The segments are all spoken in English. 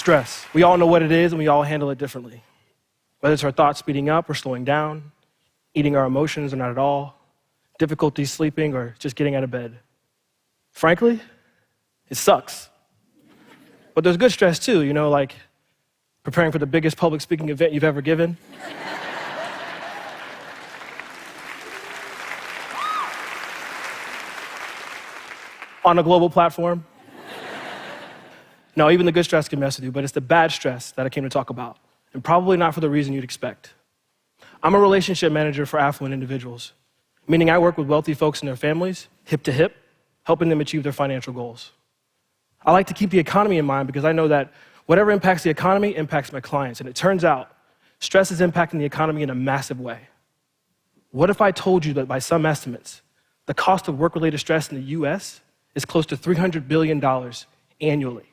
Stress. We all know what it is and we all handle it differently. Whether it's our thoughts speeding up or slowing down, eating our emotions or not at all, difficulty sleeping or just getting out of bed. Frankly, it sucks. But there's good stress too, like preparing for the biggest public speaking event you've ever given. On a global platform. No, even the good stress can mess with you, but it's the bad stress that I came to talk about, and probably not for the reason you'd expect. I'm a relationship manager for affluent individuals, meaning I work with wealthy folks and their families, hip to hip, helping them achieve their financial goals. I like to keep the economy in mind because I know that whatever impacts the economy impacts my clients, and it turns out stress is impacting the economy in a massive way. What if I told you that by some estimates, the cost of work-related stress in the US is close to $300 billion annually?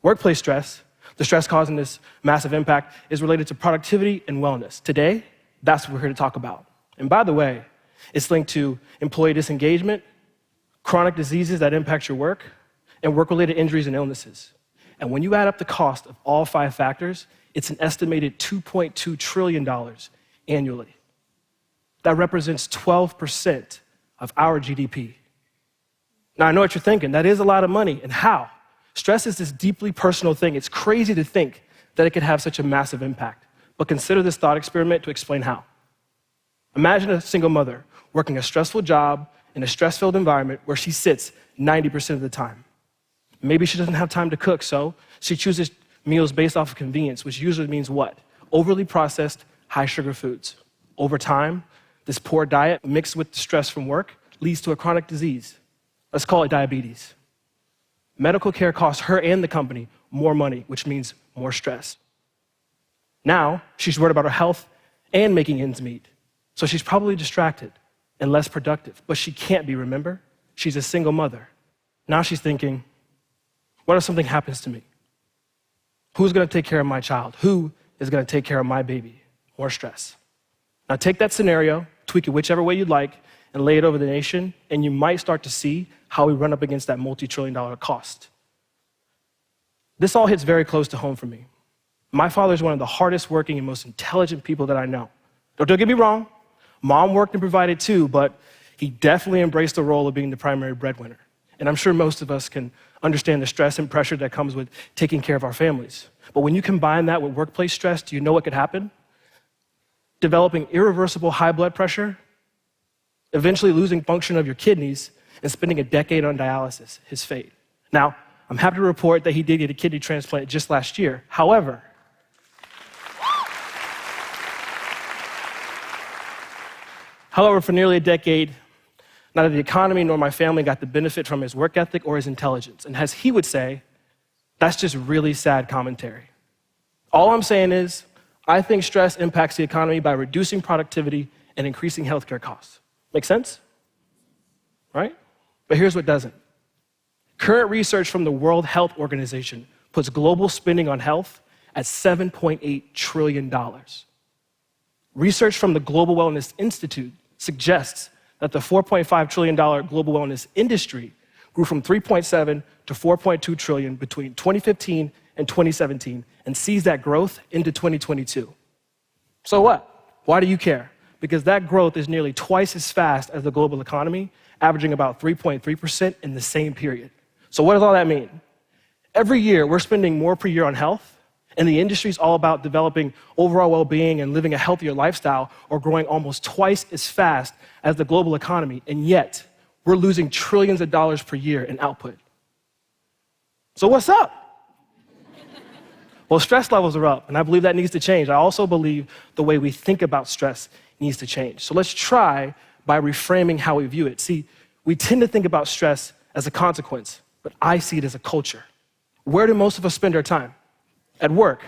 Workplace stress, the stress causing this massive impact, is related to productivity and wellness. Today, that's what we're here to talk about. And by the way, it's linked to employee disengagement, chronic diseases that impact your work, and work-related injuries and illnesses. And when you add up the cost of all 5 factors, it's an estimated $2.2 trillion annually. That represents 12% of our GDP. Now, I know what you're thinking. That is a lot of money. And how? Stress is this deeply personal thing. It's crazy to think that it could have such a massive impact. But consider this thought experiment to explain how. Imagine a single mother working a stressful job in a stress-filled environment where she sits 90% of the time. Maybe she doesn't have time to cook, so she chooses meals based off of convenience, which usually means what? Overly processed, high-sugar foods. Over time, this poor diet mixed with the stress from work leads to a chronic disease. Let's call it diabetes. Medical care costs her and the company more money, which means more stress. Now, she's worried about her health and making ends meet. So she's probably distracted and less productive, but she can't be, remember? She's a single mother. Now she's thinking, what if something happens to me? Who's gonna take care of my child? Who is gonna take care of my baby? More stress. Now take that scenario, tweak it whichever way you'd like, and lay it over the nation, and you might start to see how we run up against that multi-trillion-dollar cost. This all hits very close to home for me. My father's one of the hardest working and most intelligent people that I know. Don't get me wrong, Mom worked and provided too, but he definitely embraced the role of being the primary breadwinner. And I'm sure most of us can understand the stress and pressure that comes with taking care of our families. But when you combine that with workplace stress, do you know what could happen? Developing irreversible high blood pressure, eventually losing function of your kidneys, and spending a decade on dialysis, his fate. Now, I'm happy to report that he did get a kidney transplant just last year. However, for nearly a decade, neither the economy nor my family got the benefit from his work ethic or his intelligence. And as he would say, that's just really sad commentary. All I'm saying is, I think stress impacts the economy by reducing productivity and increasing healthcare costs. Make sense? Right? But here's what doesn't. Current research from the World Health Organization puts global spending on health at $7.8 trillion. Research from the Global Wellness Institute suggests that the $4.5 trillion global wellness industry grew from 3.7 to 4.2 trillion between 2015 and 2017 and sees that growth into 2022. So what? Why do you care? Because that growth is nearly twice as fast as the global economy, averaging about 3.3% in the same period. So what does all that mean? Every year, we're spending more per year on health, and the industry's all about developing overall well-being and living a healthier lifestyle, or growing almost twice as fast as the global economy, and yet we're losing trillions of dollars per year in output. So what's up? Well, stress levels are up, and I believe that needs to change. I also believe the way we think about stress needs to change. So let's try by reframing how we view it. See, we tend to think about stress as a consequence, but I see it as a culture. Where do most of us spend our time? At work,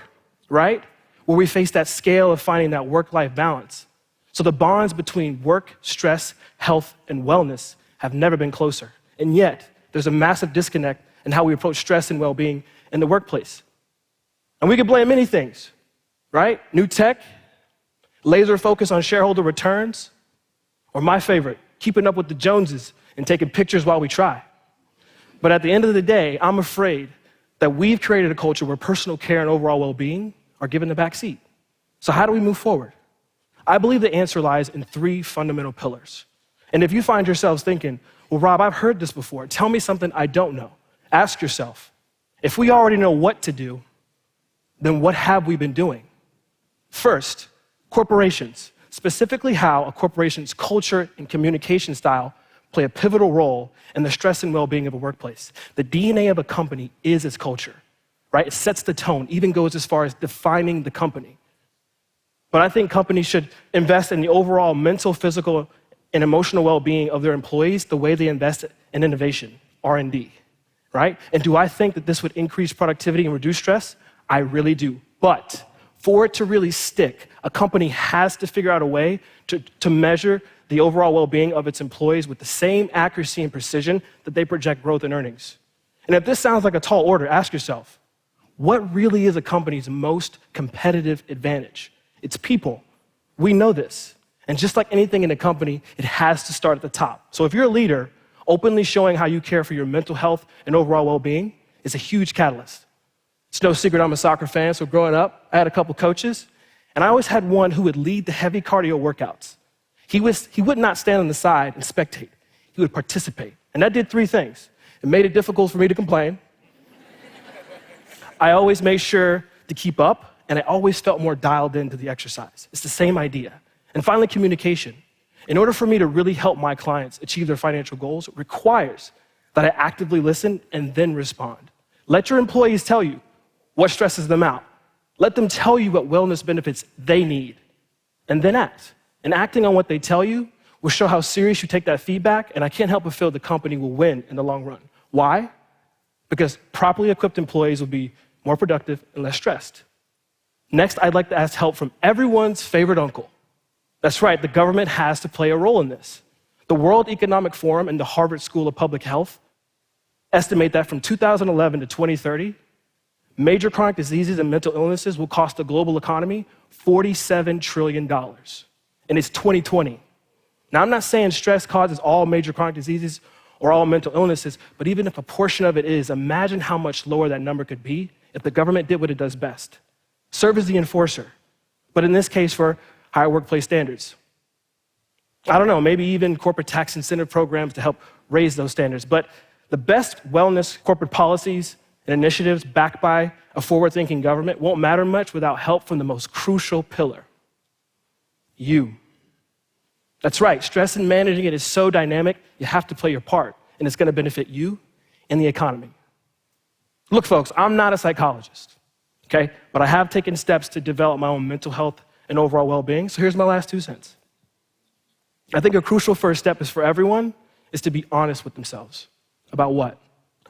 right? Where we face that scale of finding that work-life balance. So the bonds between work, stress, health, and wellness have never been closer. And yet, there's a massive disconnect in how we approach stress and well-being in the workplace. And we can blame many things, right? New tech, laser focus on shareholder returns, or my favorite, keeping up with the Joneses and taking pictures while we try. But at the end of the day, I'm afraid that we've created a culture where personal care and overall well-being are given the back seat. So how do we move forward? I believe the answer lies in three fundamental pillars. And if you find yourselves thinking, well, Rob, I've heard this before. Tell me something I don't know. Ask yourself, if we already know what to do, then what have we been doing? First, corporations, specifically how a corporation's culture and communication style play a pivotal role in the stress and well-being of a workplace. The DNA of a company is its culture, right? It sets the tone, even goes as far as defining the company. But I think companies should invest in the overall mental, physical, and emotional well-being of their employees the way they invest in innovation, R&D, right? And do I think that this would increase productivity and reduce stress? I really do. But for it to really stick, a company has to figure out a way to measure the overall well-being of its employees with the same accuracy and precision that they project growth and earnings. And if this sounds like a tall order, ask yourself, what really is a company's most competitive advantage? It's people. We know this. And just like anything in a company, it has to start at the top. So if you're a leader, openly showing how you care for your mental health and overall well-being is a huge catalyst. It's no secret I'm a soccer fan, so growing up, I had a couple coaches, and I always had one who would lead the heavy cardio workouts. He would not stand on the side and spectate. He would participate. And that did three things. It made it difficult for me to complain. I always made sure to keep up, and I always felt more dialed into the exercise. It's the same idea. And finally, communication. In order for me to really help my clients achieve their financial goals, it requires that I actively listen and then respond. Let your employees tell you what stresses them out. Let them tell you what wellness benefits they need, and then act. And acting on what they tell you will show how serious you take that feedback, and I can't help but feel the company will win in the long run. Why? Because properly equipped employees will be more productive and less stressed. Next, I'd like to ask help from everyone's favorite uncle. That's right, the government has to play a role in this. The World Economic Forum and the Harvard School of Public Health estimate that from 2011 to 2030, major chronic diseases and mental illnesses will cost the global economy $47 trillion. And it's 2020. Now, I'm not saying stress causes all major chronic diseases or all mental illnesses, but even if a portion of it is, imagine how much lower that number could be if the government did what it does best. Serve as the enforcer, but in this case for higher workplace standards. I don't know, maybe even corporate tax incentive programs to help raise those standards. But the best wellness corporate policies and initiatives backed by a forward-thinking government won't matter much without help from the most crucial pillar, you. That's right, stress and managing it is so dynamic, you have to play your part, and it's gonna benefit you and the economy. Look, folks, I'm not a psychologist, okay? But I have taken steps to develop my own mental health and overall well-being, so here's my last 2 cents. I think a crucial first step is for everyone is to be honest with themselves. About what?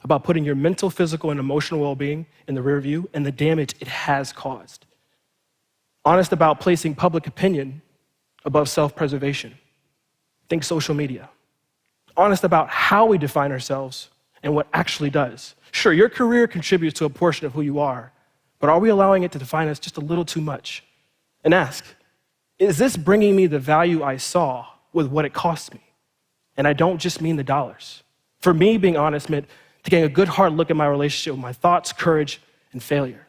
About putting your mental, physical, and emotional well-being in the rear view and the damage it has caused. Honest about placing public opinion above self-preservation. Think social media. Honest about how we define ourselves and what actually does. Sure, your career contributes to a portion of who you are, but are we allowing it to define us just a little too much? And ask, is this bringing me the value I saw with what it cost me? And I don't just mean the dollars. For me, being honest meant taking a good hard look at my relationship with my thoughts, courage, and failure.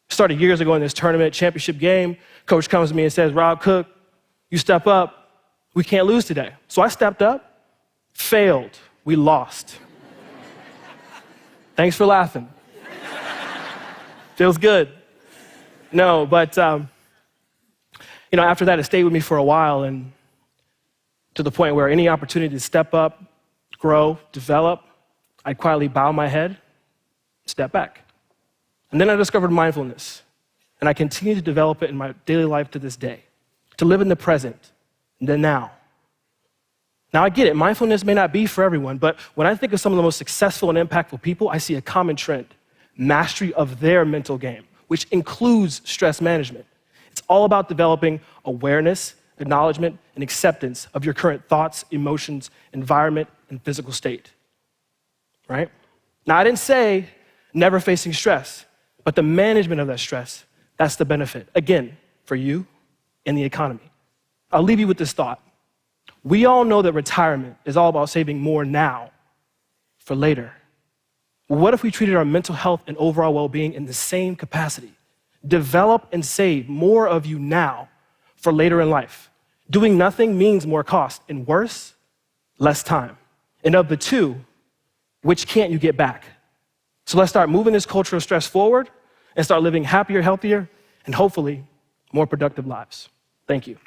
Started years ago in this tournament, championship game. Coach comes to me and says, Rob Cook, you step up. We can't lose today. So I stepped up, failed, we lost. Thanks for laughing. Feels good. No, but after that, it stayed with me for a while, and to the point where any opportunity to step up, grow, develop, I'd quietly bow my head, step back. And then I discovered mindfulness, and I continue to develop it in my daily life to this day, to live in the present, and the now. Now, I get it, mindfulness may not be for everyone, but when I think of some of the most successful and impactful people, I see a common trend, mastery of their mental game, which includes stress management. It's all about developing awareness, acknowledgement, and acceptance of your current thoughts, emotions, environment, and physical state, right? Now, I didn't say never facing stress, but the management of that stress, that's the benefit, again, for you and the economy. I'll leave you with this thought. We all know that retirement is all about saving more now for later. What if we treated our mental health and overall well-being in the same capacity? Develop and save more of you now for later in life. Doing nothing means more cost, and worse, less time. And of the two, which can't you get back? So let's start moving this culture of stress forward and start living happier, healthier, and hopefully more productive lives. Thank you.